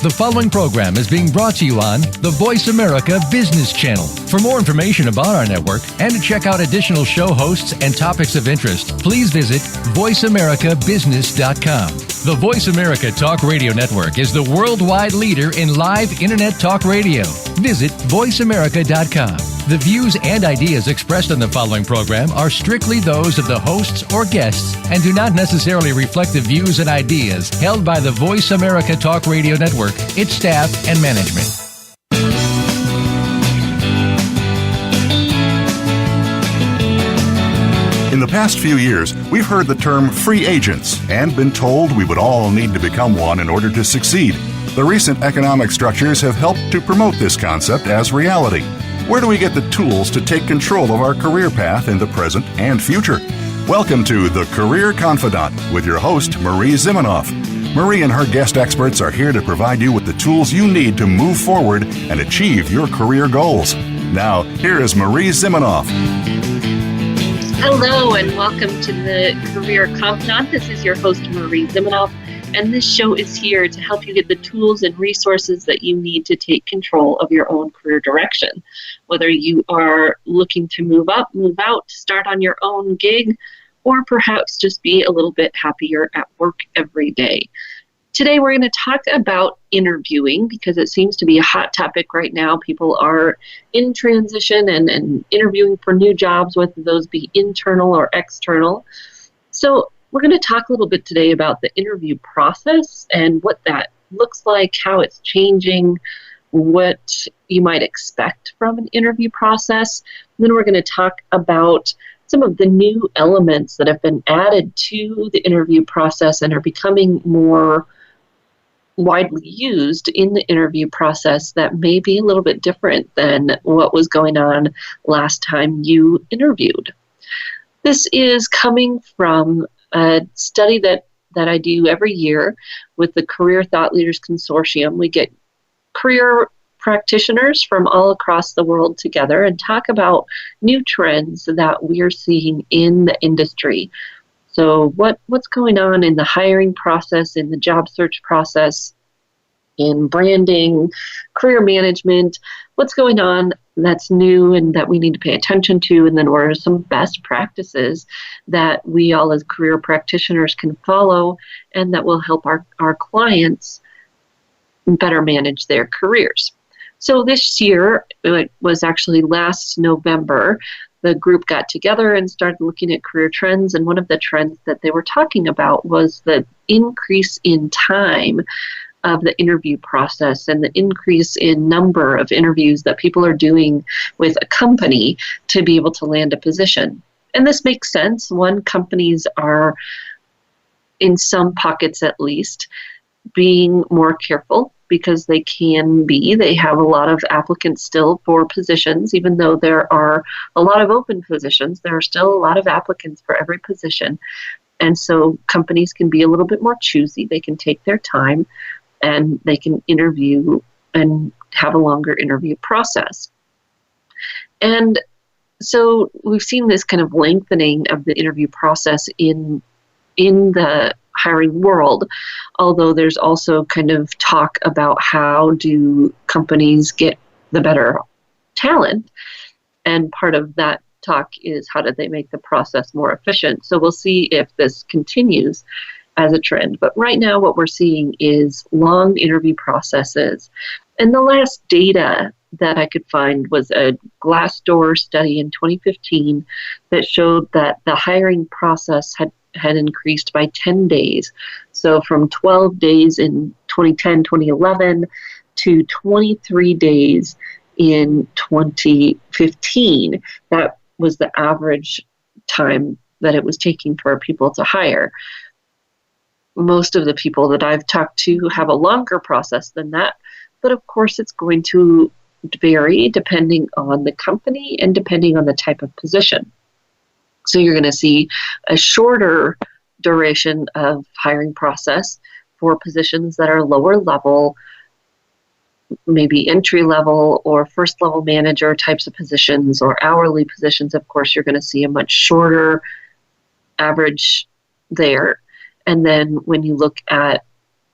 The following program is being brought to you on the Voice America Business Channel. For more information about our network and to check out additional show hosts and topics of interest, please visit voiceamericabusiness.com. The Voice America Talk Radio Network is the worldwide leader in live Internet talk radio. Visit voiceamerica.com. The views and ideas expressed on the following program are strictly those of the hosts or guests and do not necessarily reflect the views and ideas held by the Voice America Talk Radio Network, its staff, and management. In the past few years, we've heard the term free agents and been told we would all need to become one in order to succeed. The recent economic structures have helped to promote this concept as reality. Where do we get the tools to take control of our career path in the present and future? Welcome to the Career Confidante with your host, Marie Zimenoff. Marie and her guest experts are here to provide you with the tools you need to move forward and achieve your career goals. Now, here is Marie Zimenoff. Hello and welcome to the Career Confidante. This is your host, Marie Zimenoff, and this show is here to help you get the tools and resources that you need to take control of your own career direction. Whether you are looking to move up, move out, start on your own gig, or perhaps just be a little bit happier at work every day. Today we're going to talk about interviewing because it seems to be a hot topic right now. People are in transition and interviewing for new jobs, whether those be internal or external. So we're going to talk a little bit today about the interview process and what that looks like, how it's changing, what you might expect from an interview process. And then we're going to talk about some of the new elements that have been added to the interview process and are becoming more widely used in the interview process that may be a little bit different than what was going on last time you interviewed. This is coming from a study that I do every year with the Career Thought Leaders Consortium. We get career practitioners from all across the world together and talk about new trends that we're seeing in the industry. So what's going on in the hiring process, in the job search process, in branding, career management, what's going on that's new and that we need to pay attention to, and then what are some best practices that we all as career practitioners can follow and that will help our clients better manage their careers. So this year, it was actually last November, the group got together and started looking at career trends, and one of the trends that they were talking about was the increase in time of the interview process and the increase in number of interviews that people are doing with a company to be able to land a position. And this makes sense. One, companies are, in some pockets at least, being more careful because they have a lot of applicants still for positions. Even though there are a lot of open positions, there are still a lot of applicants for every position. And so companies can be a little bit more choosy. They can take their time and they can interview and have a longer interview process. And so we've seen this kind of lengthening of the interview process in the hiring world, although there's also kind of talk about how do companies get the better talent, and part of that talk is how do they make the process more efficient. So we'll see if this continues as a trend. But right now what we're seeing is long interview processes. And the last data that I could find was a Glassdoor study in 2015 that showed that the hiring process had increased by 10 days. So from 12 days in 2010, 2011 to 23 days in 2015. That was the average time that it was taking for people to hire. Most of the people that I've talked to have a longer process than that, but of course it's going to vary depending on the company and depending on the type of position. So you're going to see a shorter duration of hiring process for positions that are lower level, maybe entry level or first level manager types of positions, or hourly positions. Of course, you're going to see a much shorter average there. And then when you look at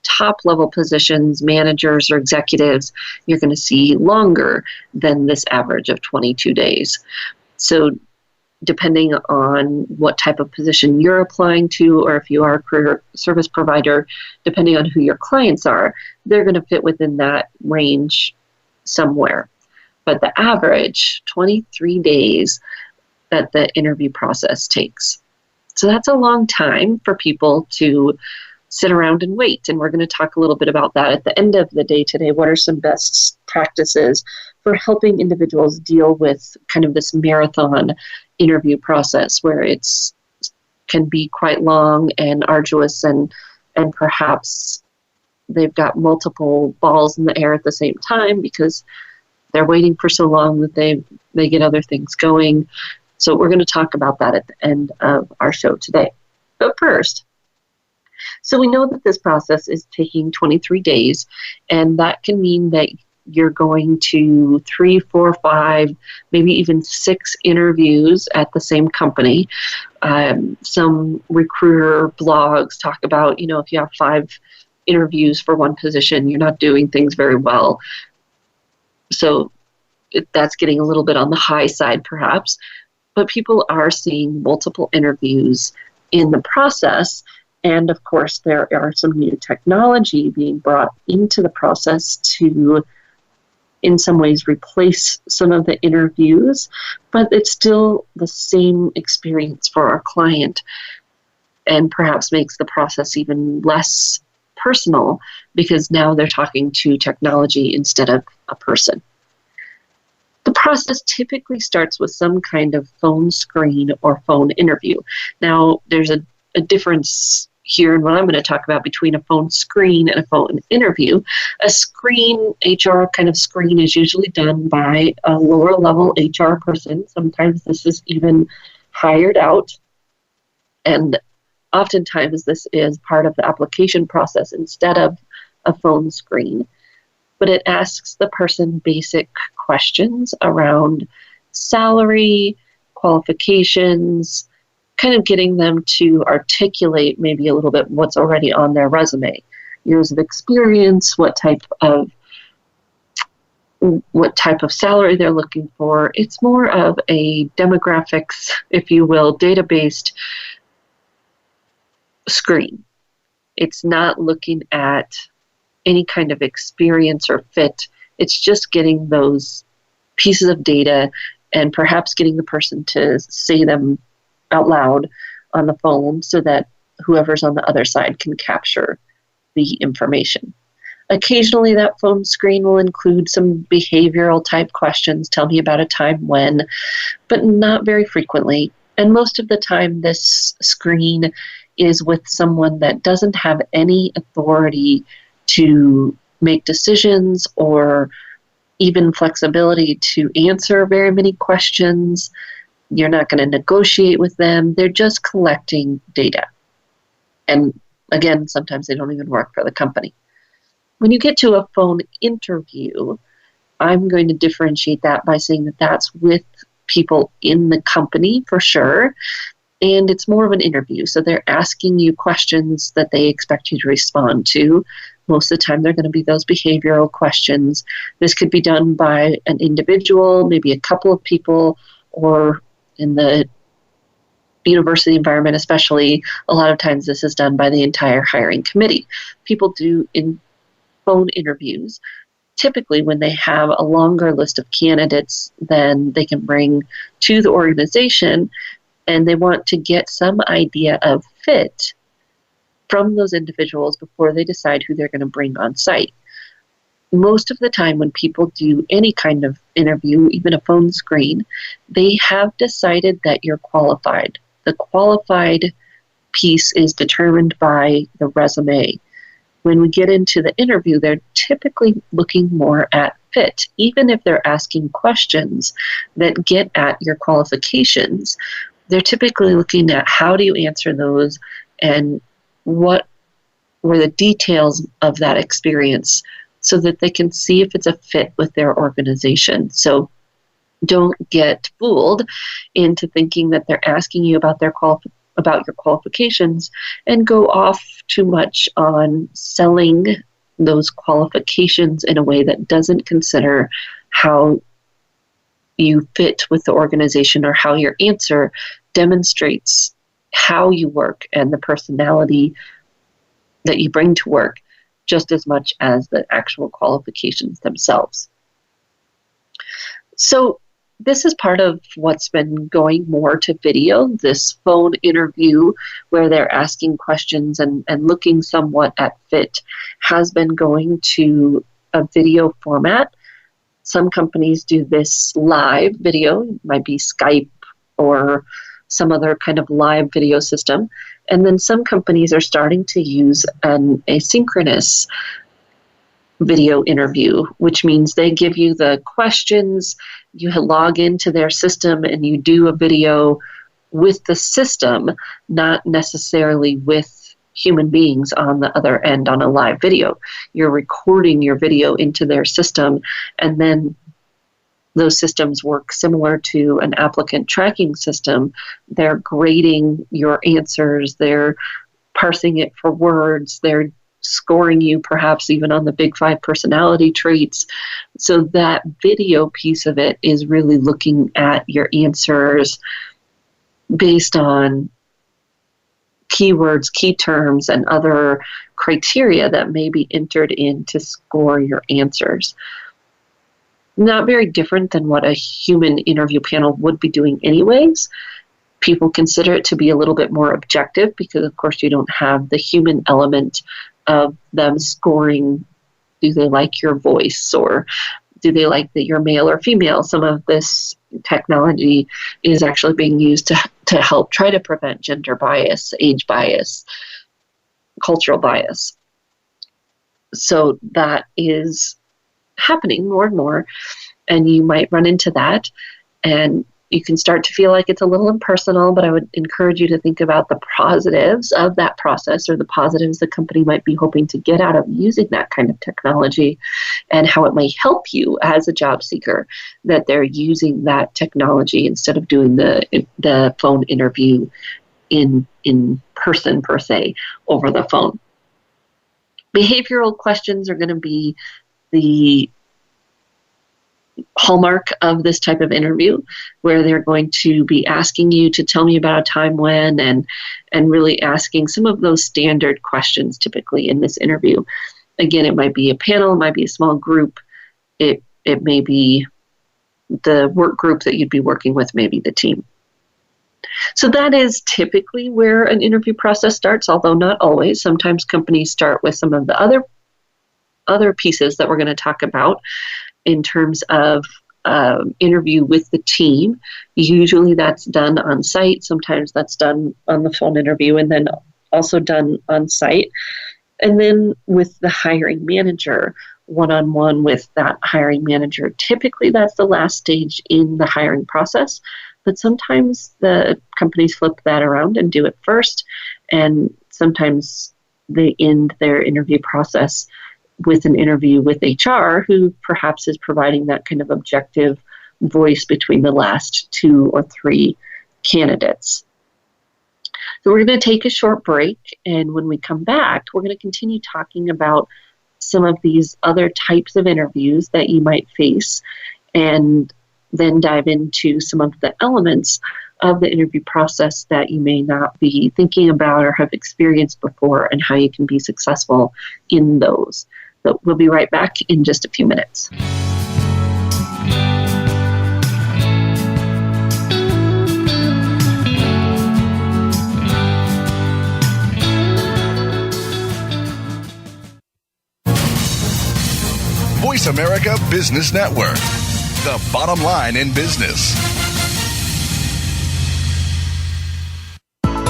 top level positions, managers or executives, you're going to see longer than this average of 22 days. So depending on what type of position you're applying to, or if you are a career service provider, depending on who your clients are, they're going to fit within that range somewhere. But the average, 23 days that the interview process takes. So that's a long time for people to sit around and wait. And we're going to talk a little bit about that at the end of the day today. What are some best practices for helping individuals deal with kind of this marathon interview process where it's can be quite long and arduous, and perhaps they've got multiple balls in the air at the same time because they're waiting for so long that they get other things going. So we're going to talk about that at the end of our show today. But first, so we know that this process is taking 23 days, and that can mean that you're going to 3, 4, 5, maybe even 6 interviews at the same company. Some recruiter blogs talk about, if you have 5 interviews for one position, you're not doing things very well. So that's getting a little bit on the high side, perhaps. But people are seeing multiple interviews in the process. And of course, there are some new technology being brought into the process to, in some ways, replace some of the interviews, but it's still the same experience for our client and perhaps makes the process even less personal because now they're talking to technology instead of a person. The process typically starts with some kind of phone screen or phone interview. Now, there's a difference here in what I'm going to talk about between a phone screen and a phone interview. A screen, HR kind of screen, is usually done by a lower level HR person. Sometimes this is even hired out. And oftentimes this is part of the application process instead of a phone screen. But it asks the person basic questions around salary, qualifications, kind of getting them to articulate maybe a little bit what's already on their resume. Years of experience, what type of salary they're looking for. It's more of a demographics, if you will, data-based screen. It's not looking at any kind of experience or fit. It's just getting those pieces of data and perhaps getting the person to say them out loud on the phone so that whoever's on the other side can capture the information. Occasionally that phone screen will include some behavioral type questions, tell me about a time when, but not very frequently. And most of the time this screen is with someone that doesn't have any authority to make decisions or even flexibility to answer very many questions. You're not going to negotiate with them. They're just collecting data. And again, sometimes they don't even work for the company. When you get to a phone interview, I'm going to differentiate that by saying that that's with people in the company for sure. And it's more of an interview. So they're asking you questions that they expect you to respond to. Most of the time, they're going to be those behavioral questions. This could be done by an individual, maybe a couple of people, or in the university environment especially, a lot of times this is done by the entire hiring committee. People do in phone interviews typically when they have a longer list of candidates than they can bring to the organization, and they want to get some idea of fit from those individuals before they decide who they're going to bring on site. Most of the time when people do any kind of interview, even a phone screen, they have decided that you're qualified. The qualified piece is determined by the resume. When we get into the interview, they're typically looking more at fit. Even if they're asking questions that get at your qualifications, they're typically looking at how do you answer those and what were the details of that experience so that they can see if it's a fit with their organization. So don't get fooled into thinking that they're asking you about their about your qualifications and go off too much on selling those qualifications in a way that doesn't consider how you fit with the organization or how your answer demonstrates how you work and the personality that you bring to work just as much as the actual qualifications themselves. So this is part of what's been going more to video, this phone interview where they're asking questions and looking somewhat at fit has been going to a video format. Some companies do this live video, it might be Skype or some other kind of live video system. And then some companies are starting to use an asynchronous video interview, which means they give you the questions, you log into their system, and you do a video with the system, not necessarily with human beings on the other end on a live video. You're recording your video into their system, and then those systems work similar to an applicant tracking system. They're grading your answers, they're parsing it for words, they're scoring you perhaps even on the Big Five personality traits. So that video piece of it is really looking at your answers based on keywords, key terms, and other criteria that may be entered in to score your answers. Not very different than what a human interview panel would be doing anyways. People consider it to be a little bit more objective because, of course, you don't have the human element of them scoring, do they like your voice or do they like that you're male or female? Some of this technology is actually being used to help try to prevent gender bias, age bias, cultural bias. So that is happening more and more, and you might run into that, and you can start to feel like it's a little impersonal, but I would encourage you to think about the positives of that process or the positives the company might be hoping to get out of using that kind of technology and how it might help you as a job seeker, that they're using that technology instead of doing the phone interview in person per se over the phone. Behavioral questions are going to be the hallmark of this type of interview, where they're going to be asking you to tell me about a time when, and really asking some of those standard questions typically in this interview. Again, it might be a panel, it might be a small group, it may be the work group that you'd be working with, maybe the team. So that is typically where an interview process starts, although not always. Sometimes companies start with some of the other pieces that we're going to talk about in terms of interview with the team. Usually that's done on site. Sometimes that's done on the phone interview and then also done on site. And then with the hiring manager, one-on-one with that hiring manager. Typically that's the last stage in the hiring process, but sometimes the companies flip that around and do it first, and sometimes they end their interview process with an interview with HR, who perhaps is providing that kind of objective voice between the last 2 or 3 candidates. So we're going to take a short break, and when we come back, we're going to continue talking about some of these other types of interviews that you might face, and then dive into some of the elements of the interview process that you may not be thinking about or have experienced before, and how you can be successful in those. So we'll be right back in just a few minutes. Voice America Business Network, the bottom line in business.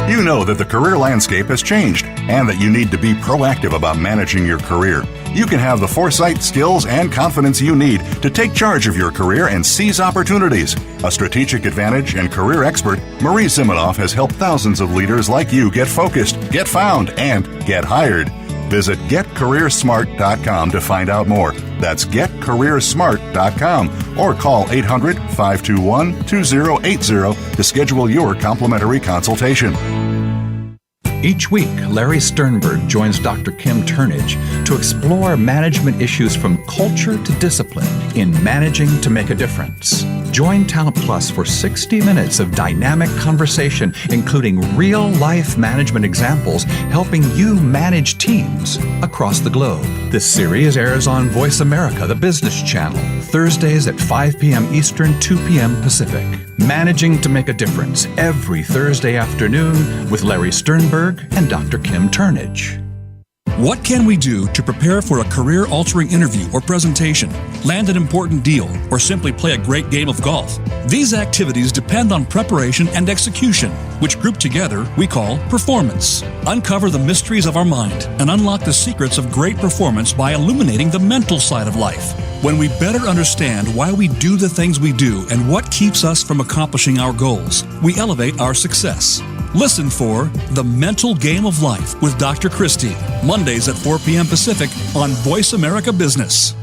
You know that the career landscape has changed and that you need to be proactive about managing your career. You can have the foresight, skills, and confidence you need to take charge of your career and seize opportunities. A strategic advantage and career expert, Marie Zimenoff has helped thousands of leaders like you get focused, get found, and get hired. Visit getcareersmart.com to find out more. That's getcareersmart.com, or call 800-521-2080 to schedule your complimentary consultation. Each week, Larry Sternberg joins Dr. Kim Turnage to explore management issues from culture to discipline in Managing to Make a Difference. Join Talent Plus for 60 minutes of dynamic conversation, including real-life management examples helping you manage teams across the globe. This series airs on Voice America, the business channel, Thursdays at 5 p.m. Eastern, 2 p.m. Pacific. Managing to Make a Difference every Thursday afternoon with Larry Sternberg and Dr. Kim Turnage. What can we do to prepare for a career-altering interview or presentation, land an important deal, or simply play a great game of golf? These activities depend on preparation and execution, which grouped together we call performance. Uncover the mysteries of our mind and unlock the secrets of great performance by illuminating the mental side of life. When we better understand why we do the things we do and what keeps us from accomplishing our goals, we elevate our success. Listen for The Mental Game of Life with Dr. Christie, Mondays at 4 p.m. Pacific on Voice America Business.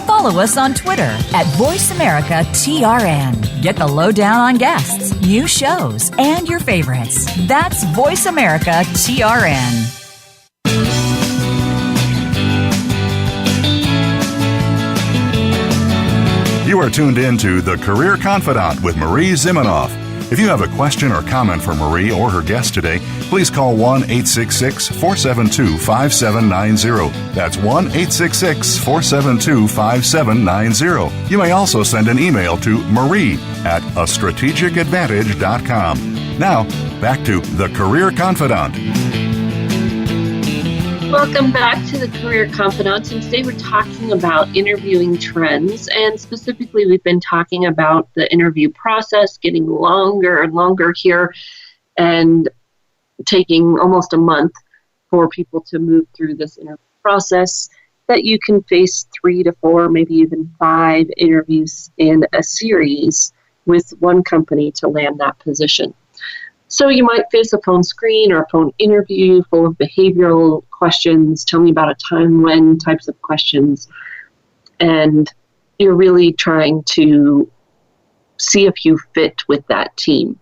Follow us on Twitter at VoiceAmericaTRN. Get the lowdown on guests, new shows, and your favorites. That's VoiceAmericaTRN. You are tuned in to The Career Confidante with Marie Zimenoff. If you have a question or comment for Marie or her guest today, please call 1-866-472-5790. That's 1-866-472-5790. You may also send an email to marie@astrategicadvantage.com. Now, back to The Career Confidante. Welcome back to the Career Confidante, and today we're talking about interviewing trends, and specifically we've been talking about the interview process getting longer and longer here and taking almost a month for people to move through this interview process, that you can face 3 to 4, maybe even 5 interviews in a series with one company to land that position. So you might face a phone screen or a phone interview full of behavioral questions, tell me about a time when types of questions, and you're really trying to see if you fit with that team.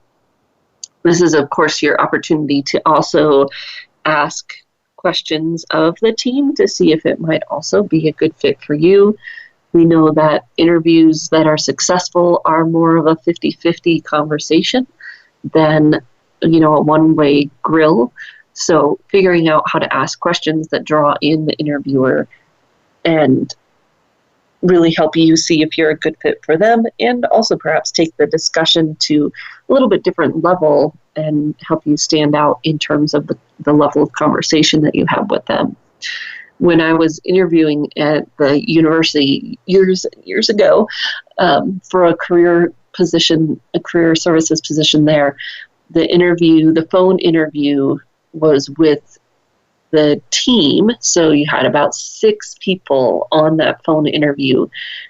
This is, of course, your opportunity to also ask questions of the team to see if it might also be a good fit for you. We know that interviews that are successful are more of a 50-50 conversation than a one-way grill. So figuring out how to ask questions that draw in the interviewer and really help you see if you're a good fit for them, and also perhaps take the discussion to a little bit different level and help you stand out in terms of the level of conversation that you have with them. When I was interviewing at the university years ago for a career position, a career services position there, the phone interview was with the team. So you had about 6 people on that phone interview.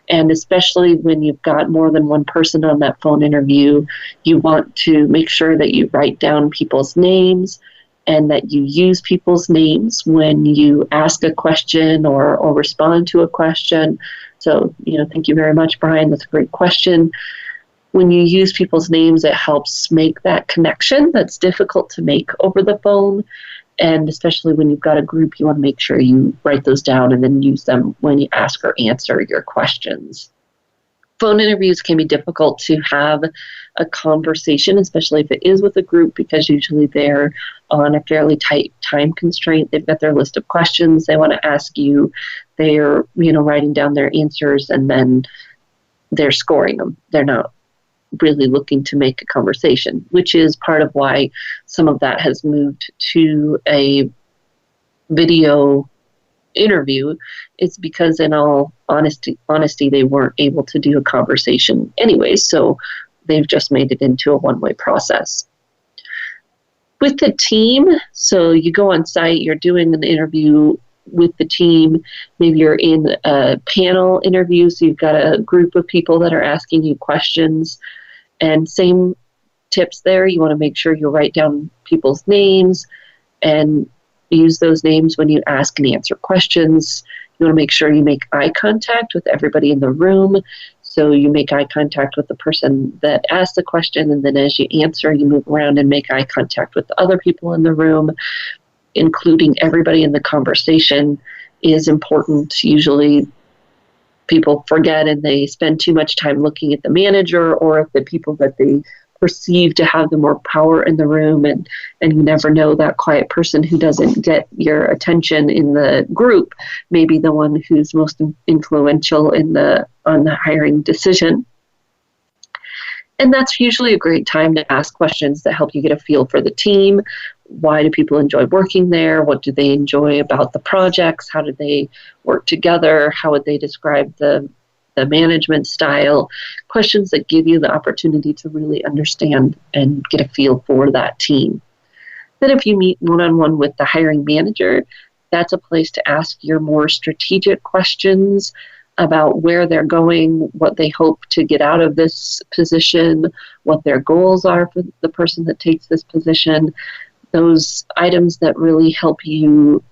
And especially when you've got more than one person on that phone interview, you want to make sure that you write down people's names and that you use people's names when you ask a question or respond to a question. So, thank you very much, Brian. That's a great question. When you use people's names, it helps make that connection that's difficult to make over the phone. And especially when you've got a group, you want to make sure you write those down and then use them when you ask or answer your questions. Phone interviews can be difficult to have a conversation, especially if it is with a group, because usually they're on a fairly tight time constraint. They've got their list of questions they want to ask you. They're, writing down their answers and then they're scoring them. They're not really looking to make a conversation, which is part of why some of that has moved to a video interview. It's because, in all honesty, they weren't able to do a conversation anyway, so they've just made it into a one-way process. With the team, so you go on site, you're doing an interview with the team. Maybe you're in a panel interview, so you've got a group of people that are asking you questions. And same tips there. You want to make sure you write down people's names and use those names when you ask and answer questions. You want to make sure you make eye contact with everybody in the room. So you make eye contact with the person that asked the question, and then as you answer, you move around and make eye contact with the other people in the room, including everybody in the conversation is important. Usually people forget and they spend too much time looking at the manager or at the people that they perceive to have the more power in the room, and you never know, that quiet person who doesn't get your attention in the group may be the one who's most influential on the hiring decision. And that's usually a great time to ask questions that help you get a feel for the team. Why do people enjoy working there? What do they enjoy about the projects? How do they work together? How would they describe the management style? Questions that give you the opportunity to really understand and get a feel for that team. Then if you meet one-on-one with the hiring manager, that's a place to ask your more strategic questions about where they're going, what they hope to get out of this position, what their goals are for the person that takes this position, those items that really help you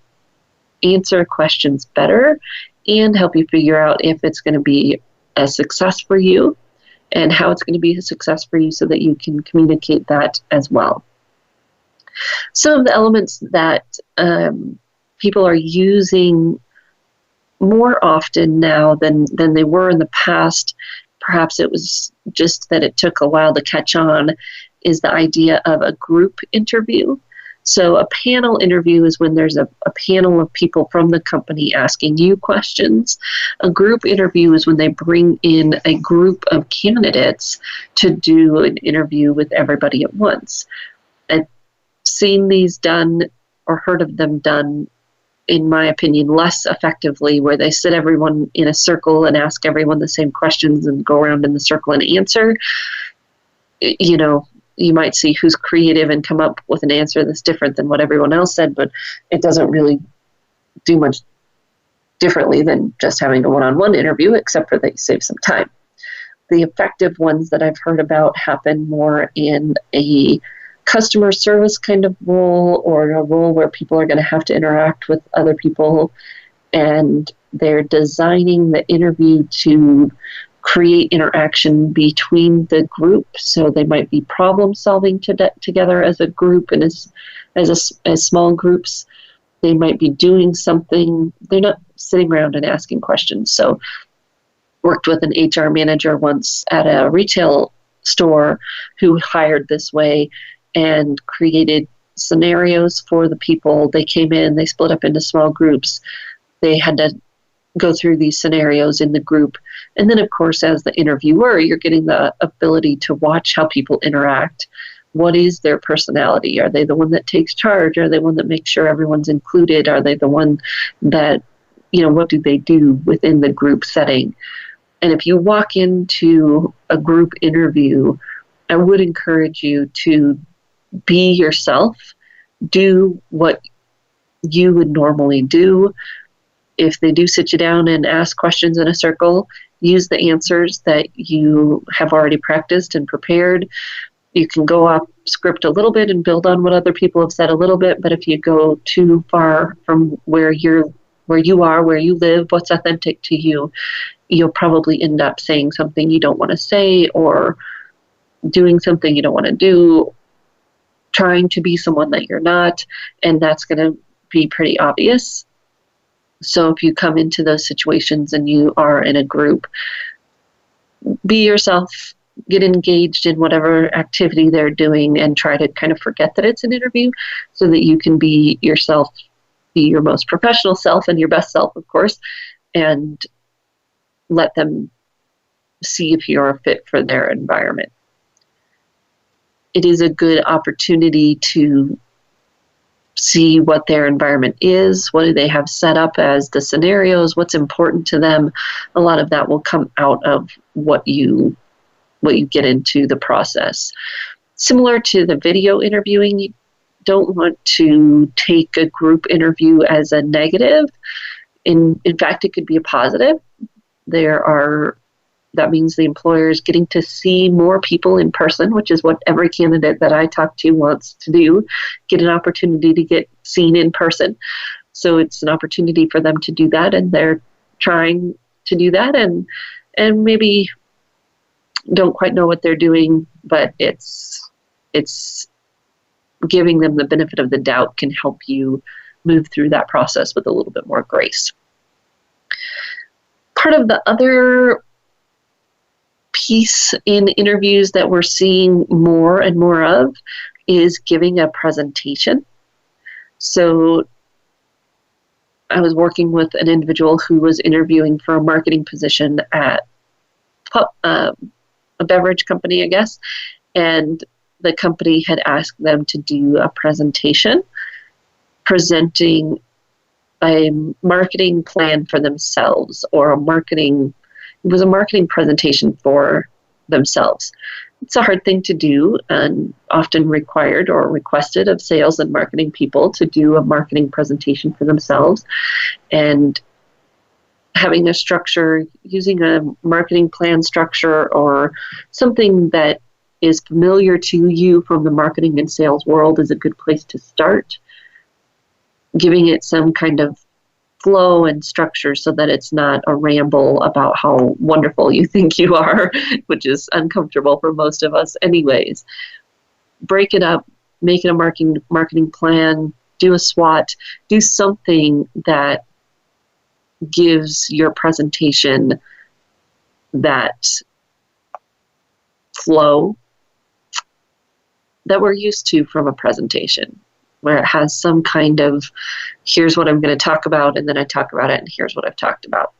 answer questions better and help you figure out if it's going to be a success for you and how it's going to be a success for you so that you can communicate that as well. Some of the elements that people are using more often now than they were in the past, perhaps it was just that it took a while to catch on, is the idea of a group interview. So a panel interview is when there's a panel of people from the company asking you questions. A group interview is when they bring in a group of candidates to do an interview with everybody at once. I've seen these done or heard of them done, in my opinion, less effectively, where they sit everyone in a circle and ask everyone the same questions and go around in the circle and answer. You know, you might see who's creative and come up with an answer that's different than what everyone else said, but it doesn't really do much differently than just having a one-on-one interview, except for that you save some time. The effective ones that I've heard about happen more in a customer service kind of role, or a role where people are going to have to interact with other people, and they're designing the interview to create interaction between the group. So they might be problem solving together as a group and as small groups. They might be doing something. They're not sitting around and asking questions. So worked with an HR manager once at a retail store who hired this way and created scenarios for the people. They came in, they split up into small groups. They had to go through these scenarios in the group. And then, of course, as the interviewer, you're getting the ability to watch how people interact. What is their personality? Are they the one that takes charge? Are they the one that makes sure everyone's included? Are they the one that, what do they do within the group setting? And if you walk into a group interview, I would encourage you to be yourself. Do what you would normally do. If they do sit you down and ask questions in a circle, use the answers that you have already practiced and prepared. You can go off script a little bit and build on what other people have said a little bit, but if you go too far from where you live, what's authentic to you, you'll probably end up saying something you don't want to say, or doing something you don't want to do, trying to be someone that you're not, and that's going to be pretty obvious. So if you come into those situations and you are in a group, be yourself, get engaged in whatever activity they're doing, and try to kind of forget that it's an interview so that you can be yourself, be your most professional self and your best self, of course, and let them see if you're a fit for their environment. It is a good opportunity to see what their environment is, what do they have set up as the scenarios, what's important to them. A lot of that will come out of what you get into the process. Similar to the video interviewing, you don't want to take a group interview as a negative. In fact, it could be a positive. That means the employer is getting to see more people in person, which is what every candidate that I talk to wants to do, get an opportunity to get seen in person. So it's an opportunity for them to do that, and they're trying to do that, and maybe don't quite know what they're doing, but it's giving them the benefit of the doubt can help you move through that process with a little bit more grace. Part of the other piece in interviews that we're seeing more and more of is giving a presentation. So I was working with an individual who was interviewing for a marketing position at a beverage company, I guess, and the company had asked them to do a presentation presenting a marketing plan for themselves, or it was a marketing presentation for themselves. It's a hard thing to do, and often required or requested of sales and marketing people to do a marketing presentation for themselves. And having a structure, using a marketing plan structure or something that is familiar to you from the marketing and sales world is a good place to start. Giving it some kind of flow and structure so that it's not a ramble about how wonderful you think you are, which is uncomfortable for most of us anyways. Break it up, make it a marketing plan, do a SWOT, do something that gives your presentation that flow that we're used to from a presentation, where it has some kind of, here's what I'm going to talk about, and then I talk about it, and here's what I've talked about.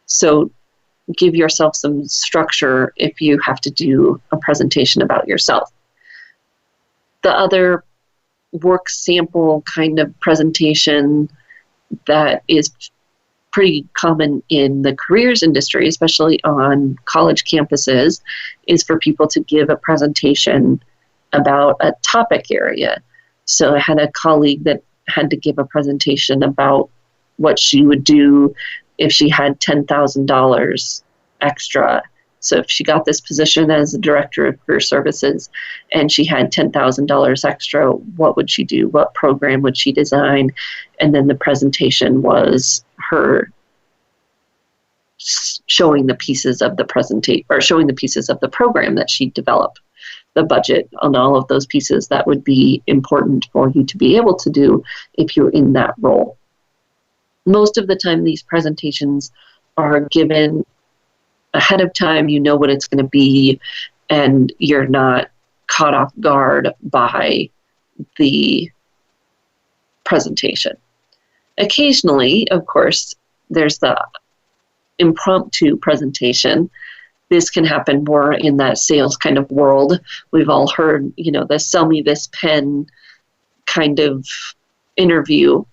So give yourself some structure if you have to do a presentation about yourself. The other work sample kind of presentation that is pretty common in the careers industry, especially on college campuses, is for people to give a presentation about a topic area. So I had a colleague that had to give a presentation about what she would do if she had $10,000 extra. So if she got this position as a director of career services and she had $10,000 extra, what would she do? What program would she design? And then the presentation was her showing the pieces of the presentation, or showing the pieces of the program that she developed, the budget on all of those pieces that would be important for you to be able to do if you're in that role. Most of the time, these presentations are given ahead of time. You know what it's going to be, and you're not caught off guard by the presentation. Occasionally, of course, there's the impromptu presentation. This can happen more in that sales kind of world. We've all heard, the sell me this pen kind of interview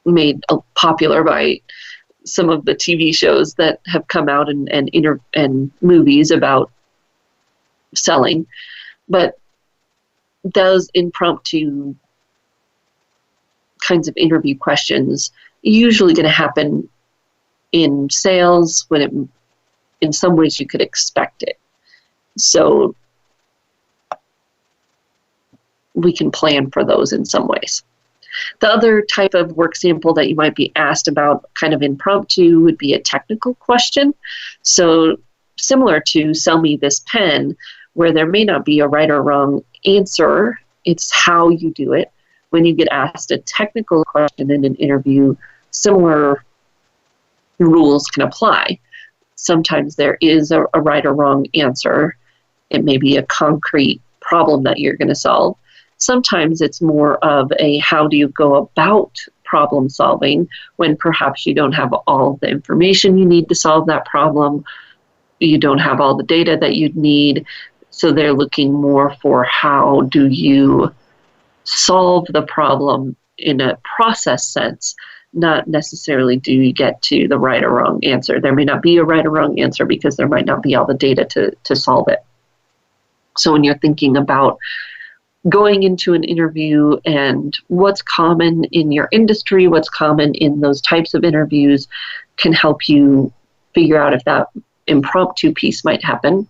made popular by some of the TV shows that have come out and movies about selling. But those impromptu kinds of interview questions usually going to happen in sales when in some ways you could expect it. So we can plan for those in some ways. The other type of work sample that you might be asked about kind of impromptu would be a technical question. So similar to sell me this pen, where there may not be a right or wrong answer, it's how you do it. When you get asked a technical question in an interview, similar rules can apply. Sometimes there is a right or wrong answer. It may be a concrete problem that you're going to solve. Sometimes it's more of a how do you go about problem solving when perhaps you don't have all the information you need to solve that problem. You don't have all the data that you'd need. So they're looking more for how do you solve the problem in a process sense, not necessarily do you get to the right or wrong answer. There may not be a right or wrong answer because there might not be all the data to solve it. So when you're thinking about going into an interview and what's common in your industry, what's common in those types of interviews can help you figure out if that impromptu piece might happen.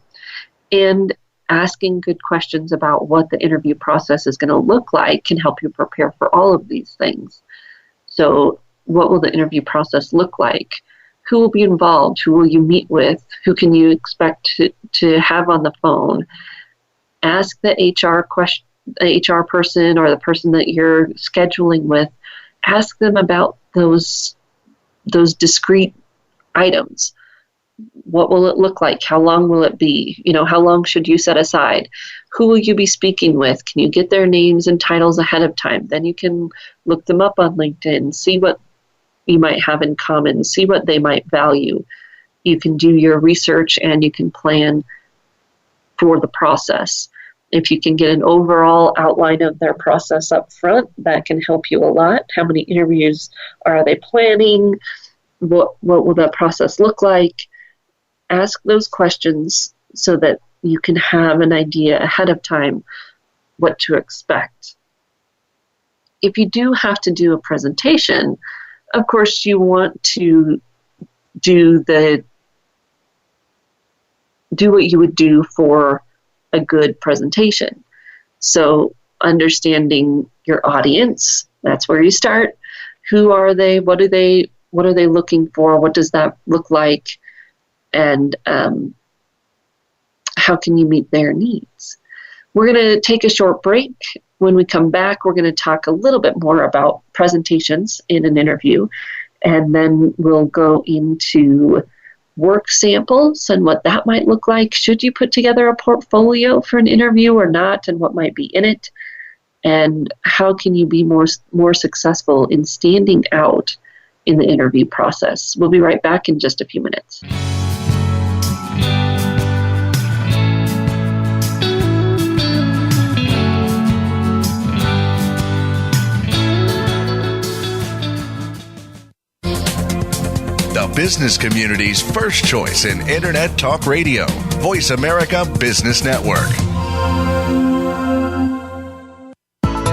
And asking good questions about what the interview process is going to look like can help you prepare for all of these things. So what will the interview process look like? who will be involved, who will you meet with, who can you expect to have on the phone. Ask the HR person or the person that you're scheduling with, ask them about those discrete items. What will it look like? How long will it be? How long should you set aside? Who will you be speaking with? Can you get their names and titles ahead of time? Then you can look them up on LinkedIn, see what you might have in common, see what they might value. You can do your research and you can plan for the process. If you can get an overall outline of their process up front, that can help you a lot. How many interviews are they planning? What will that process look like? Ask those questions so that you can have an idea ahead of time what to expect. If you do have to do a presentation, of course you want to do what you would do for a good presentation. So understanding your audience, that's where you start. Who are they? What are they looking for? What does that look like? And how can you meet their needs? We're going to take a short break. When we come back, we're going to talk a little bit more about presentations in an interview, and then we'll go into work samples and what that might look like. Should you put together a portfolio for an interview or not, and what might be in it? And how can you be more successful in standing out in the interview process? We'll be right back in just a few minutes. The business community's first choice in Internet Talk Radio. Voice America Business Network.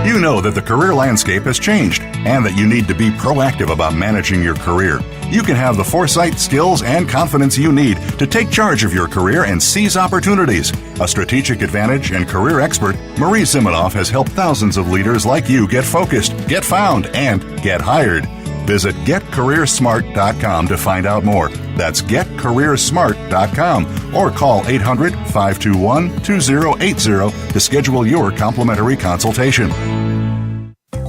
You know that the career landscape has changed and that you need to be proactive about managing your career. You can have the foresight, skills, and confidence you need to take charge of your career and seize opportunities. A strategic advantage and career expert, Marie Zimenoff has helped thousands of leaders like you get focused, get found, and get hired. Visit getcareersmart.com to find out more. That's getcareersmart.com or call 800-521-2080 to schedule your complimentary consultation.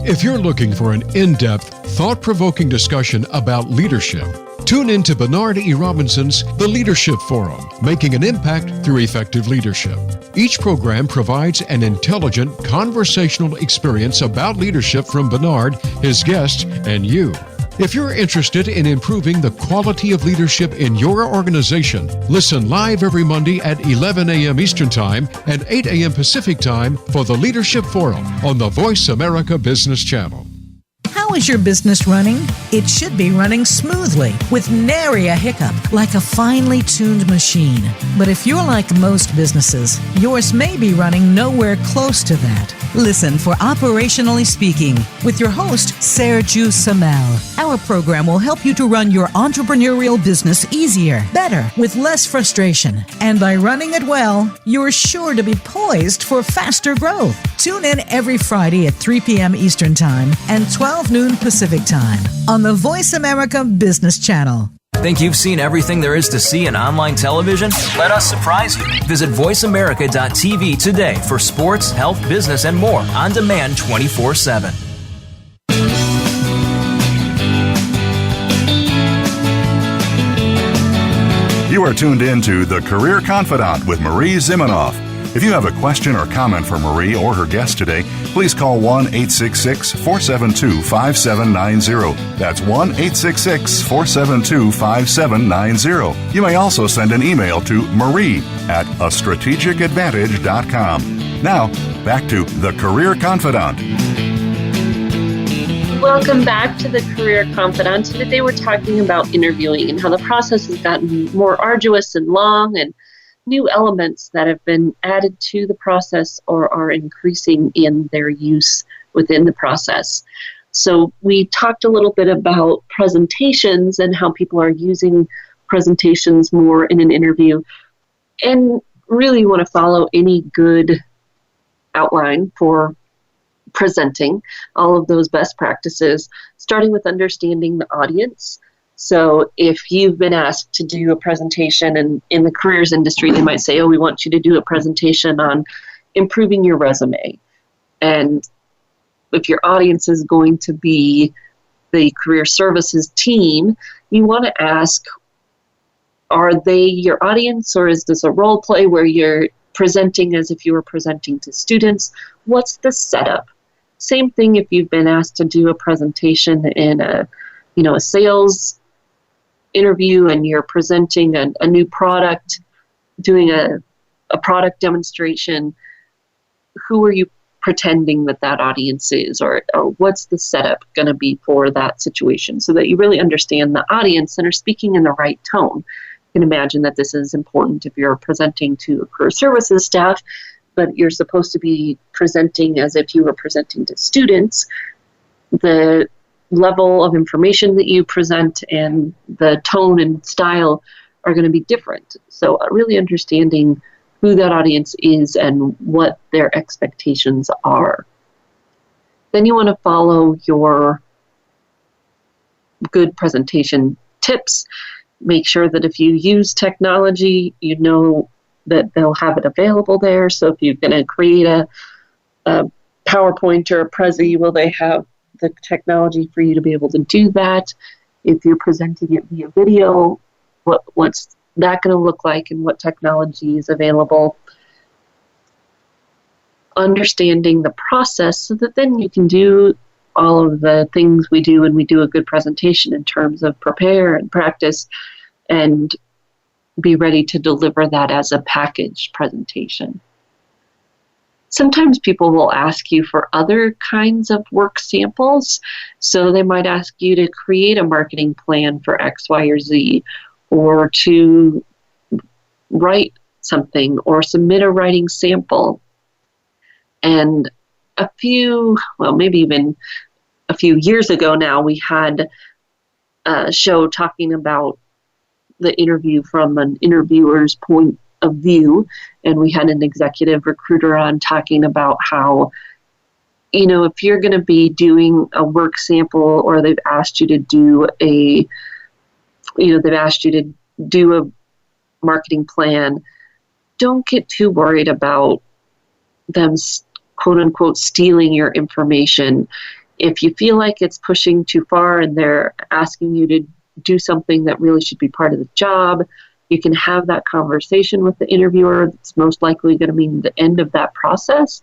If you're looking for an in-depth, thought-provoking discussion about leadership, tune in to Bernard E. Robinson's The Leadership Forum, Making an Impact Through Effective Leadership. Each program provides an intelligent, conversational experience about leadership from Bernard, his guests, and you. If you're interested in improving the quality of leadership in your organization, listen live every Monday at 11 a.m. Eastern Time and 8 a.m. Pacific Time for the Leadership Forum on the Voice America Business Channel. How is your business running? It should be running smoothly with nary a hiccup, like a finely tuned machine. But if you're like most businesses, yours may be running nowhere close to that. Listen for Operationally Speaking with your host, Sergio Samel. Our program will help you to run your entrepreneurial business easier, better, with less frustration. And by running it well, you're sure to be poised for faster growth. Tune in every Friday at 3 p.m. Eastern Time and 12 noon Pacific Time on the Voice America Business Channel. Think you've seen everything there is to see in online television? Let us surprise you. Visit voiceamerica.tv today for sports, health, business, and more on demand 24/7. You are tuned in to The Career Confidante with Marie Zimenoff. If you have a question or comment for Marie or her guest today, please call 1-866-472-5790. That's 1-866-472-5790. You may also send an email to marie@astrategicadvantage.com. Now, back to The Career Confidante. Welcome back to The Career Confidante. Today we're talking about interviewing and how the process has gotten more arduous and long, and new elements that have been added to the process or are increasing in their use within the process. So we talked a little bit about presentations and how people are using presentations more in an interview, and really want to follow any good outline for presenting all of those best practices, starting with understanding the audience. So if you've been asked to do a presentation, and in the careers industry, they might say, oh, we want you to do a presentation on improving your resume. And if your audience is going to be the career services team, you want to ask, are they your audience, or is this a role play where you're presenting as if you were presenting to students? What's the setup? Same thing if you've been asked to do a presentation in a sales interview and you're presenting a new product, doing a product demonstration. Who are you pretending that audience is, or what's the setup going to be for that situation, so that you really understand the audience and are speaking in the right tone. You can imagine that this is important if you're presenting to a career services staff, but you're supposed to be presenting as if you were presenting to students. The level of information that you present and the tone and style are going to be different. So really understanding who that audience is and what their expectations are. Then you want to follow your good presentation tips. Make sure that if you use technology, you know that they'll have it available there. So if you're going to create a PowerPoint or a Prezi, will they have the technology for you to be able to do that? If you're presenting it via video, what's that going to look like, and what technology is available? Understanding the process so that then you can do all of the things we do when we do a good presentation in terms of prepare and practice and be ready to deliver that as a package presentation. Sometimes people will ask you for other kinds of work samples. So they might ask you to create a marketing plan for X, Y, or Z, or to write something or submit a writing sample. And maybe even a few years ago now, we had a show talking about the interview from an interviewer's point of view, and we had an executive recruiter on talking about how, if you're going to be doing a work sample, or they've asked you to do a marketing plan, don't get too worried about them quote unquote stealing your information. If you feel like it's pushing too far and they're asking you to do something that really should be part of the job, you can have that conversation with the interviewer. It's most likely going to mean the end of that process.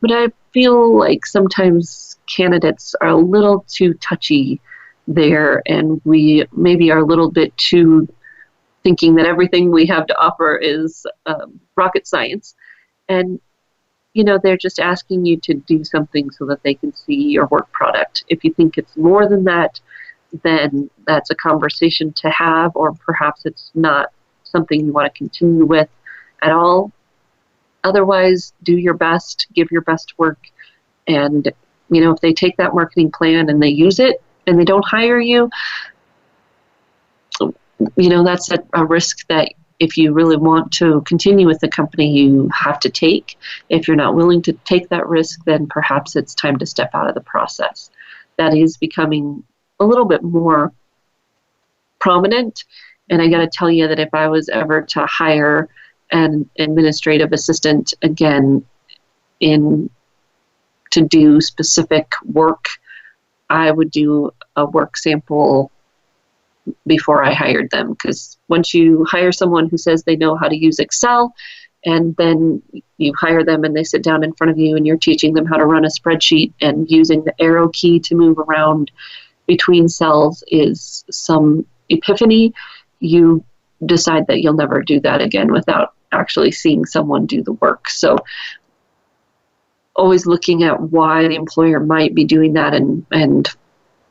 But I feel like sometimes candidates are a little too touchy there, and we maybe are a little bit too thinking that everything we have to offer is rocket science. And, they're just asking you to do something so that they can see your work product. If you think it's more than that, then that's a conversation to have, or perhaps it's not something you want to continue with at all. Otherwise, do your best, give your best work. And, if they take that marketing plan and they use it and they don't hire you, that's a risk that if you really want to continue with the company, you have to take. If you're not willing to take that risk, then perhaps it's time to step out of the process. That is becoming a little bit more prominent. And I got to tell you that if I was ever to hire an administrative assistant again to do specific work, I would do a work sample before I hired them. Because once you hire someone who says they know how to use Excel, and then you hire them and they sit down in front of you and you're teaching them how to run a spreadsheet and using the arrow key to move around between cells is some epiphany, you decide that you'll never do that again without actually seeing someone do the work. So always looking at why the employer might be doing that, and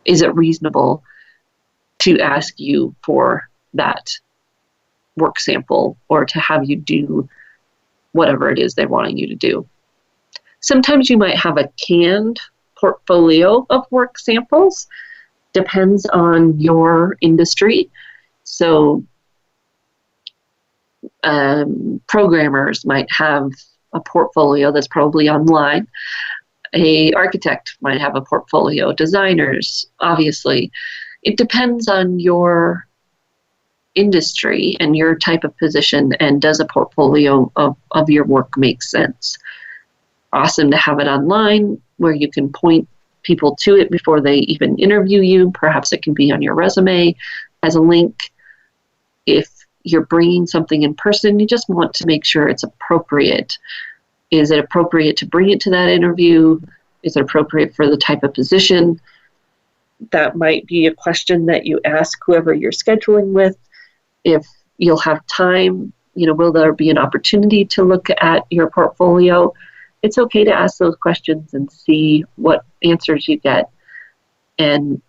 is it reasonable to ask you for that work sample or to have you do whatever it is they're wanting you to do. Sometimes you might have a canned portfolio of work samples. Depends on your industry. So programmers might have a portfolio that's probably online. An architect might have a portfolio. Designers, obviously. it depends on your industry and your type of position, and does a portfolio of your work make sense? Awesome to have it online where you can point people to it before they even interview you. Perhaps it can be on your resume as a link. If you're bringing something in person, you just want to make sure it's appropriate. Is it appropriate to bring it to that interview? Is it appropriate for the type of position? That might be a question that you ask whoever you're scheduling with. If you'll have time, will there be an opportunity to look at your portfolio? It's okay to ask those questions and see what answers you get, and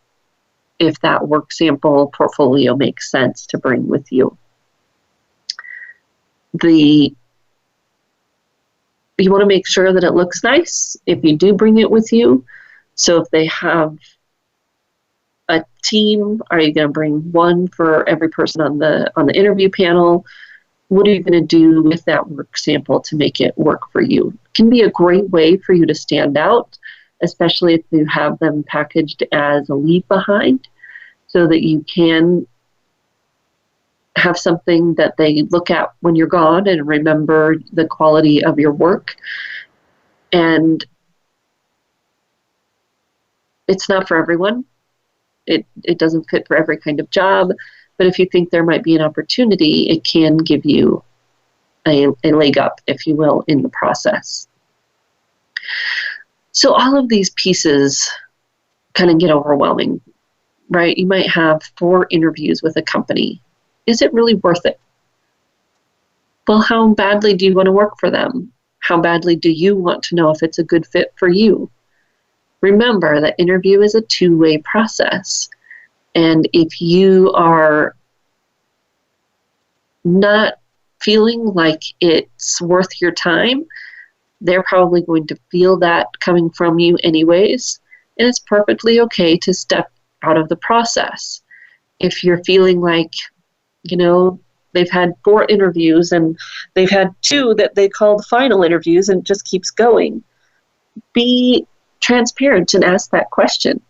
if that work sample portfolio makes sense to bring with you. You want to make sure that it looks nice if you do bring it with you. So if they have a team, are you going to bring one for every person on the interview panel? What are you going to do with that work sample to make it work for you? It can be a great way for you to stand out, especially if you have them packaged as a leave behind, so that you can have something that they look at when you're gone and remember the quality of your work. And it's not for everyone. It doesn't fit for every kind of job, but if you think there might be an opportunity, it can give you a leg up, if you will, in the process. So all of these pieces kind of get overwhelming, right? You might have 4 interviews with a company. Is it really worth it? Well, how badly do you want to work for them? How badly do you want to know if it's a good fit for you? Remember that interview is a 2-way process. And if you are not feeling like it's worth your time, they're probably going to feel that coming from you anyways. And it's perfectly okay to step out of the process. If you're feeling like, they've had 4 interviews and they've had 2 that they called final interviews and it just keeps going, be transparent and ask that question.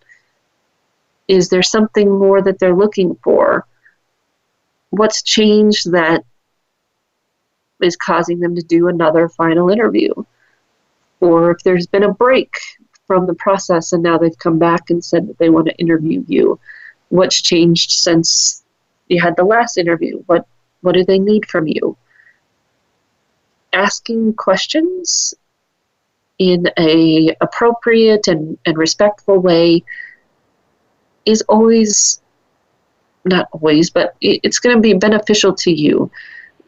Is there something more that they're looking for? What's changed that is causing them to do another final interview? Or if there's been a break from the process and now they've come back and said that they want to interview you, what's changed since you had the last interview? What do they need from you? Asking questions in a appropriate and respectful way is always, not always, but it's going to be beneficial to you.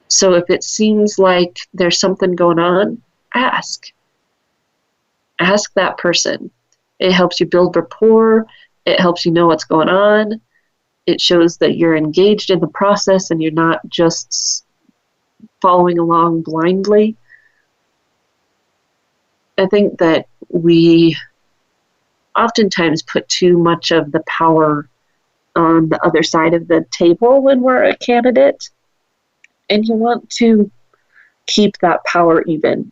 So if it seems like there's something going on, ask that person. It helps you build rapport. It helps you know what's going on. It shows that you're engaged in the process and you're not just following along blindly. I think that we oftentimes put too much of the power on the other side of the table when we're a candidate. And you want to keep that power even,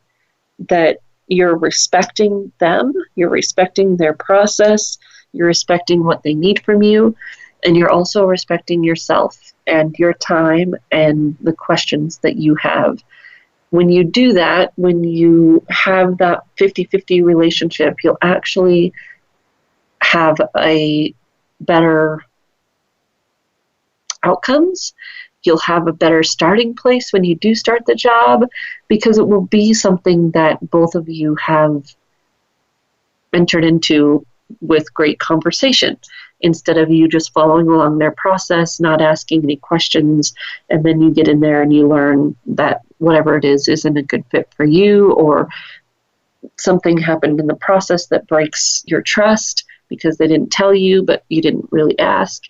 that you're respecting them, you're respecting their process, you're respecting what they need from you, and you're also respecting yourself and your time and the questions that you have. When you do that, when you have that 50-50 relationship, you'll actually have a better outcomes. You'll have a better starting place when you do start the job, because it will be something that both of you have entered into with great conversation, instead of you just following along their process, not asking any questions, and then you get in there and you learn that whatever it is isn't a good fit for you, or something happened in the process that breaks your trust because they didn't tell you, but you didn't really ask.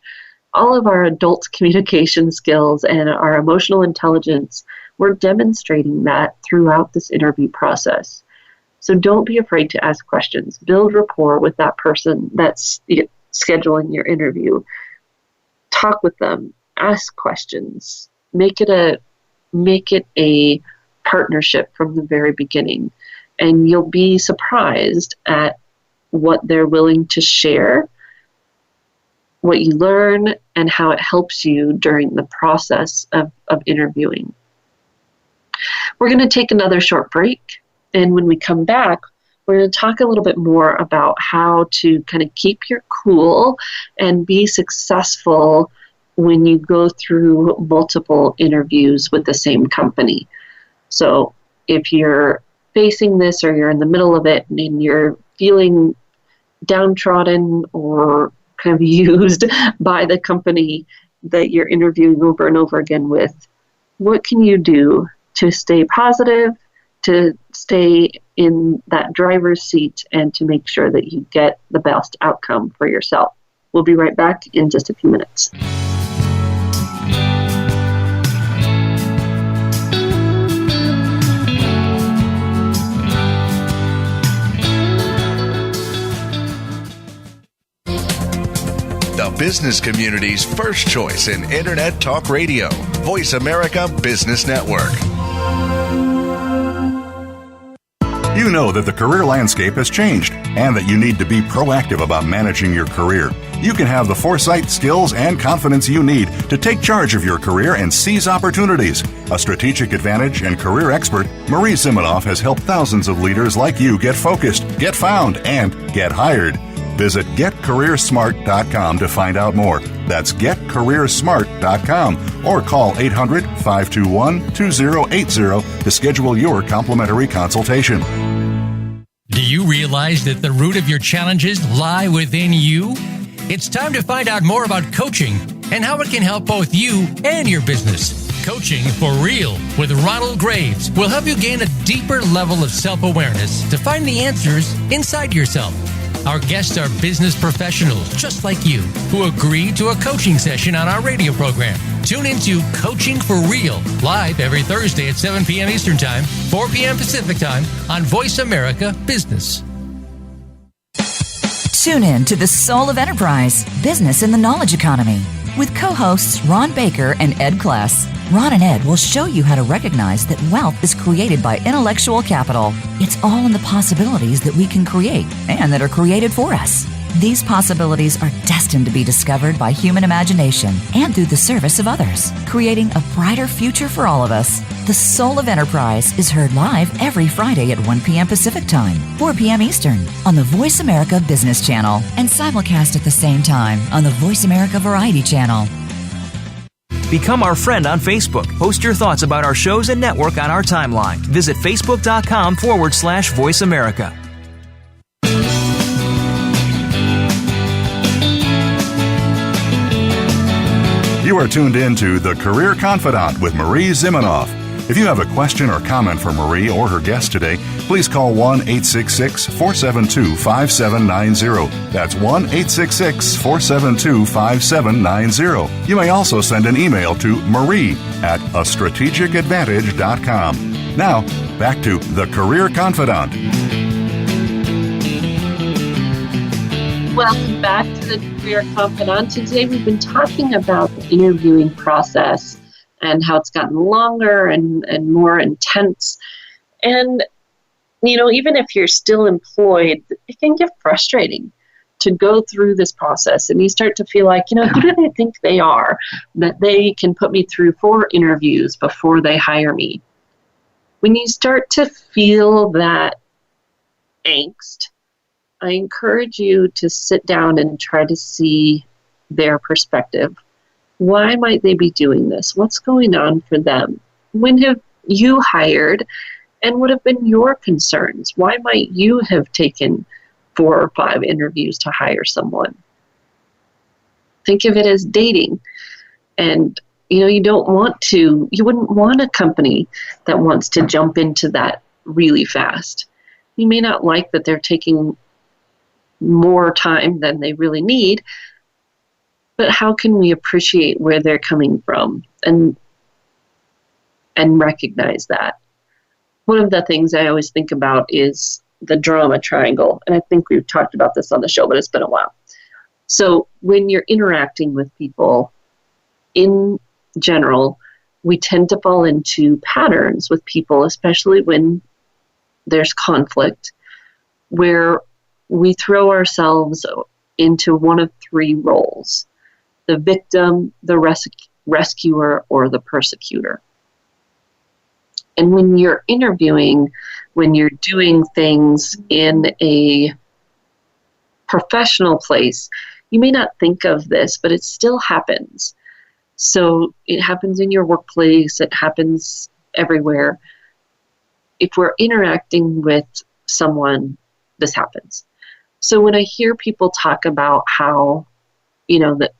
All of our adult communication skills and our emotional intelligence, we're demonstrating that throughout this interview process. So don't be afraid to ask questions. Build rapport with that person that's scheduling your interview. Talk with them. Ask questions. Make it a partnership from the very beginning. And you'll be surprised at what they're willing to share what you learn, and how it helps you during the process of interviewing. We're going to take another short break, and when we come back, we're going to talk a little bit more about how to kind of keep your cool and be successful when you go through multiple interviews with the same company. So if you're facing this or you're in the middle of it and you're feeling downtrodden or kind of used by the company that you're interviewing over and over again with, what can you do to stay positive, to stay in that driver's seat, and to make sure that you get the best outcome for yourself? We'll be right back in just a few minutes. The business community's first choice in Internet Talk Radio, Voice America Business Network. You know that the career landscape has changed and that you need to be proactive about managing your career. You can have the foresight, skills, and confidence you need to take charge of your career and seize opportunities. A strategic advantage and career expert, Marie Zimenoff has helped thousands of leaders like you get focused, get found, and get hired. Visit getcareersmart.com to find out more. That's getcareersmart.com or call 800-521-2080 to schedule your complimentary consultation. Do you realize that the root of your challenges lie within you? It's time to find out more about coaching and how it can help both you and your business. Coaching for Real with Ronald Graves will help you gain a deeper level of self-awareness to find the answers inside yourself. Our guests are business professionals just like you who agree to a coaching session on our radio program. Tune into Coaching for Real live every Thursday at 7 p.m. Eastern Time, 4 p.m. Pacific Time on Voice America Business. Tune in to The Soul of Enterprise, Business in the Knowledge Economy, with co-hosts Ron Baker and Ed Kless. Ron and Ed will show you how to recognize that wealth is created by intellectual capital. It's all in the possibilities that we can create and that are created for us. These possibilities are destined to be discovered by human imagination and through the service of others, creating a brighter future for all of us. The Soul of Enterprise is heard live every Friday at 1 p.m. Pacific Time, 4 p.m. Eastern on the Voice America Business Channel and simulcast at the same time on the Voice America Variety Channel. Become our friend on Facebook. Post your thoughts about our shows and network on our timeline. Visit facebook.com/Voice America. You are tuned in to The Career Confidante with Marie Zimenoff. If you have a question or comment for Marie or her guest today, please call 1-866-472-5790. That's 1-866-472-5790. You may also send an email to marie@astrategicadvantage.com. Now, back to The Career Confidante. Welcome back to the Career Confidante. Today we've been talking about the interviewing process and how it's gotten longer and more intense. And, you know, even if you're still employed, it can get frustrating to go through this process. And you start to feel like, you know, who do they think they are that they can put me through 4 interviews before they hire me? When you start to feel that angst, I encourage you to sit down and try to see their perspective. Why might they be doing this? What's going on for them? When have you hired, and what have been your concerns? Why might you have taken 4 or 5 interviews to hire someone? Think of it as dating. And, you know, you wouldn't want a company that wants to jump into that really fast. You may not like that they're taking more time than they really need, but how can we appreciate where they're coming from and recognize that? One of the things I always think about is the drama triangle, and I think we've talked about this on the show, but it's been a while. So when you're interacting with people, in general, we tend to fall into patterns with people, especially when there's conflict, where we throw ourselves into one of 3 roles. the victim, the rescuer, or the persecutor. And when you're interviewing, when you're doing things in a professional place, you may not think of this, but it still happens. So it happens in your workplace, it happens everywhere. If we're interacting with someone, this happens. So when I hear people talk about how, the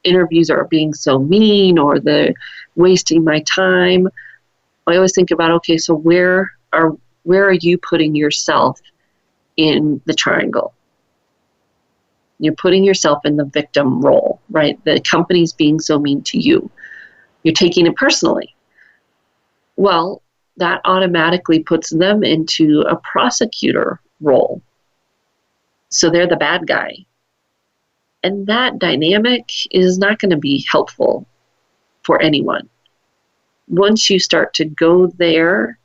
interviews are being so mean or they're wasting my time, I always think about, okay, so where are you putting yourself in the triangle? You're putting yourself in the victim role, right? The company's being so mean to you. You're taking it personally. Well, that automatically puts them into a prosecutor role. So they're the bad guy. And that dynamic is not going to be helpful for anyone. Once you start to go there,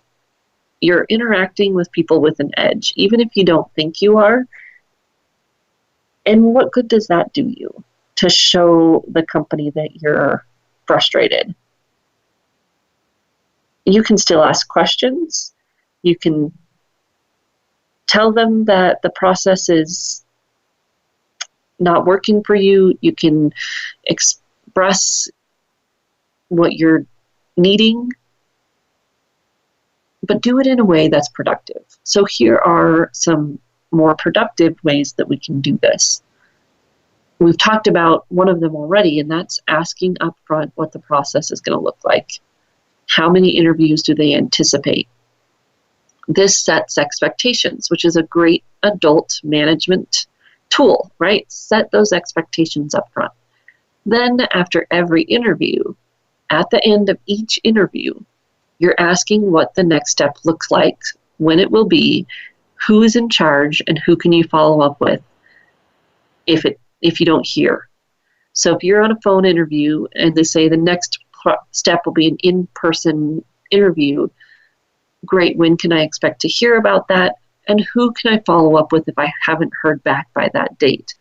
you're interacting with people with an edge, even if you don't think you are. And what good does that do you to show the company that you're frustrated? You can still ask questions. You can tell them that the process is not working for you. You can express what you're needing, but do it in a way that's productive. So here are some more productive ways that we can do this. We've talked about one of them already, and that's asking upfront what the process is going to look like. How many interviews do they anticipate? This sets expectations, which is a great adult management tool, right? Set those expectations up front. Then after every interview, at the end of each interview, you're asking what the next step looks like, when it will be, who is in charge, and who can you follow up with if you don't hear. So if you're on a phone interview and they say the next step will be an in-person interview, great, when can I expect to hear about that? And who can I follow up with if I haven't heard back by that date?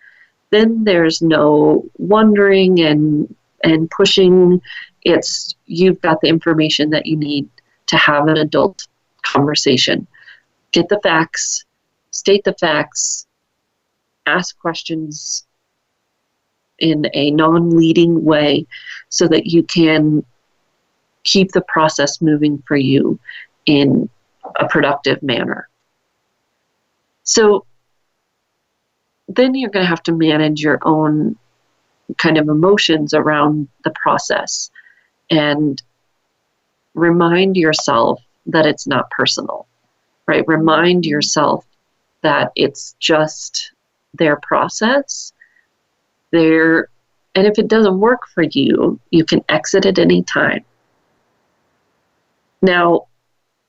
Then there's no wondering and pushing. It's you've got the information that you need to have an adult conversation. Get the facts, state the facts, ask questions in a non-leading way so that you can keep the process moving for you in a productive manner. So then you're going to have to manage your own kind of emotions around the process and remind yourself that it's not personal, right? Remind yourself that it's just their process. And if it doesn't work for you, you can exit at any time. Now,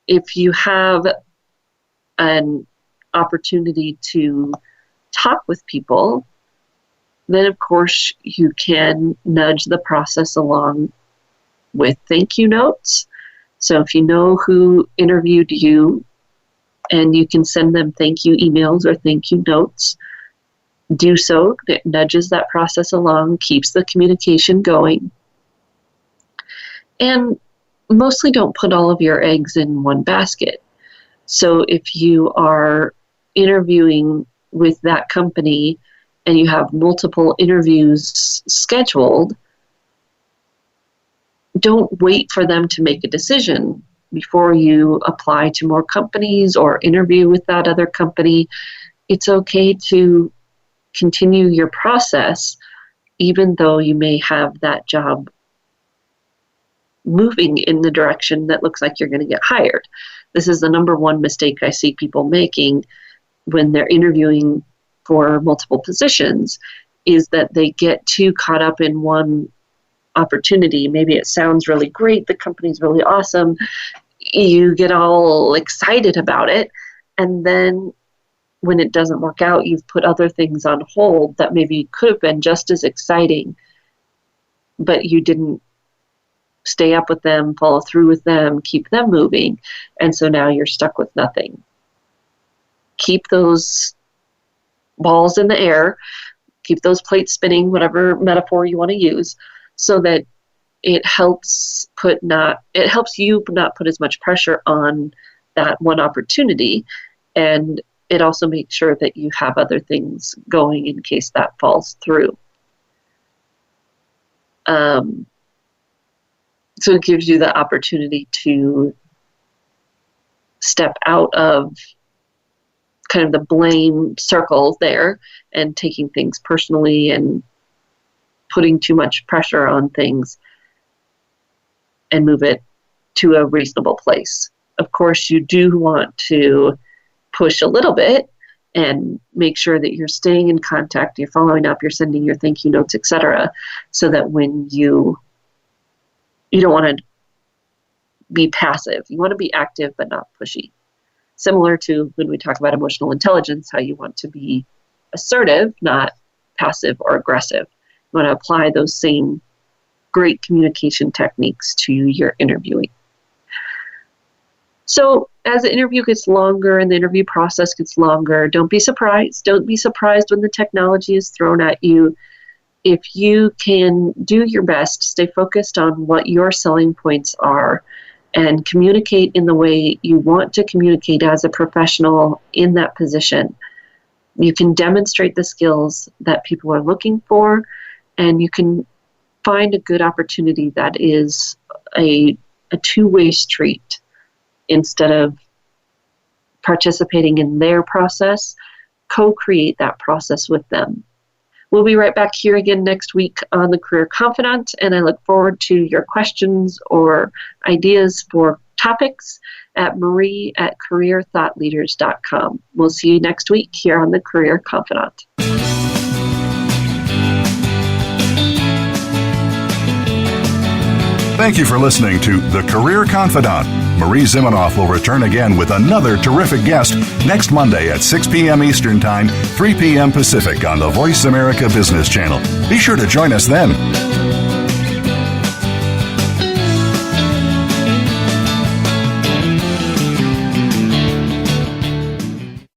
if you have an opportunity to talk with people, then of course you can nudge the process along with thank you notes. So if you know who interviewed you and you can send them thank you emails or thank you notes, do so. It nudges that process along, keeps the communication going. And mostly don't put all of your eggs in one basket. So if you are interviewing with that company and you have multiple interviews scheduled, don't wait for them to make a decision before you apply to more companies or interview with that other company. It's okay to continue your process even though you may have that job moving in the direction that looks like you're going to get hired. This is the number one mistake I see people making when they're interviewing for multiple positions, is that they get too caught up in one opportunity. Maybe it sounds really great, the company's really awesome, you get all excited about it, and then when it doesn't work out, you've put other things on hold that maybe could have been just as exciting, but you didn't stay up with them, follow through with them, keep them moving, and so now you're stuck with nothing. Keep those balls in the air, keep those plates spinning, whatever metaphor you want to use, so that it helps you not put as much pressure on that one opportunity, and it also makes sure that you have other things going in case that falls through. So it gives you the opportunity to step out of kind of the blame circle there and taking things personally and putting too much pressure on things, and move it to a reasonable place. Of course, you do want to push a little bit and make sure that you're staying in contact, you're following up, you're sending your thank you notes, etc., so that when you don't want to be passive. You want to be active but not pushy. Similar to when we talk about emotional intelligence, how you want to be assertive, not passive or aggressive. You want to apply those same great communication techniques to your interviewing. So as the interview gets longer and the interview process gets longer, don't be surprised. Don't be surprised when the technology is thrown at you. If you can do your best, stay focused on what your selling points are and communicate in the way you want to communicate as a professional in that position, you can demonstrate the skills that people are looking for, and you can find a good opportunity that is a two-way street. Instead of participating in their process, co-create that process with them. We'll be right back here again next week on the Career Confidante, and I look forward to your questions or ideas for topics at marie@careerthoughtleaders.com. We'll see you next week here on the Career Confidante. Thank you for listening to The Career Confidante. Marie Zimenoff will return again with another terrific guest next Monday at 6 p.m. Eastern Time, 3 p.m. Pacific on the Voice America Business Channel. Be sure to join us then.